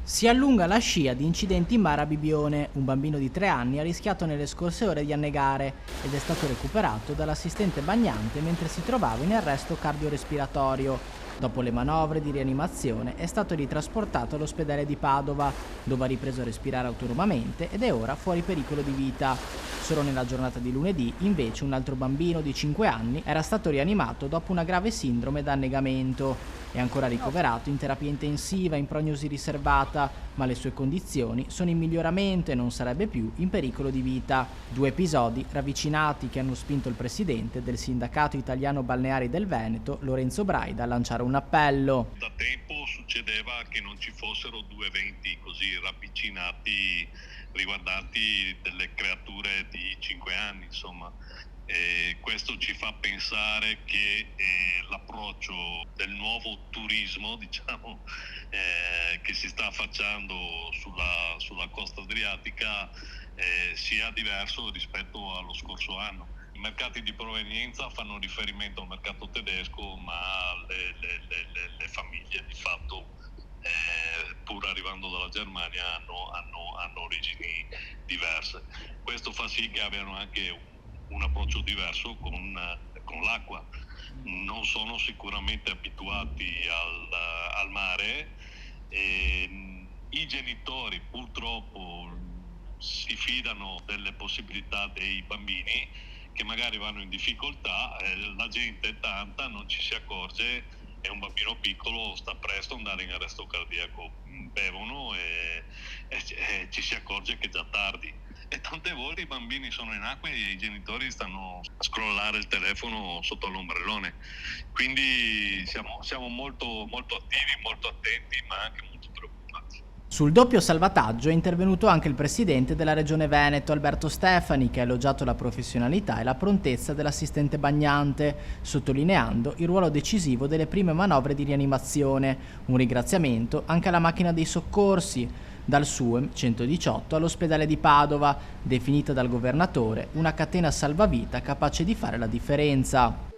Si allunga la scia di incidenti in mare a Bibione. Un bambino di 3 anni ha rischiato nelle scorse ore di annegare ed è stato recuperato dall'assistente bagnante mentre si trovava in arresto cardiorespiratorio. Dopo le manovre di rianimazione è stato ritrasportato all'ospedale di Padova, dove ha ripreso a respirare autonomamente ed è ora fuori pericolo di vita. Solo nella giornata di lunedì, invece, un altro bambino di 5 anni era stato rianimato dopo una grave sindrome da annegamento. È ancora ricoverato in terapia intensiva in prognosi riservata, ma le sue condizioni sono in miglioramento e non sarebbe più in pericolo di vita. Due episodi ravvicinati che hanno spinto il presidente del Sindacato Italiano Balneari del Veneto, Lorenzo Braida, a lanciare un appello. Da tempo succedeva che non ci fossero due eventi così ravvicinati riguardanti delle creature di 5 anni, insomma. Questo ci fa pensare che l'approccio del nuovo turismo, diciamo, che si sta affacciando sulla costa adriatica sia diverso rispetto allo scorso anno. I mercati di provenienza fanno riferimento al mercato tedesco, ma le famiglie di fatto, pur arrivando dalla Germania, hanno origini diverse. Questo fa sì che abbiano anche un approccio diverso con l'acqua. Non sono sicuramente abituati al mare e i genitori purtroppo si fidano delle possibilità dei bambini che magari vanno in difficoltà, la gente è tanta, non ci si accorge e un bambino piccolo sta presto ad andare in arresto cardiaco. Bevono e ci si accorge che è già tardi. E tante volte i bambini sono in acqua e i genitori stanno a scrollare il telefono sotto l'ombrellone. Quindi siamo molto, molto attivi, molto attenti, ma anche molto preoccupati. Sul doppio salvataggio è intervenuto anche il presidente della Regione Veneto, Alberto Stefani, che ha elogiato la professionalità e la prontezza dell'assistente bagnante, sottolineando il ruolo decisivo delle prime manovre di rianimazione. Un ringraziamento anche alla macchina dei soccorsi, dal SUEM 118 all'ospedale di Padova, definita dal governatore una catena salvavita capace di fare la differenza.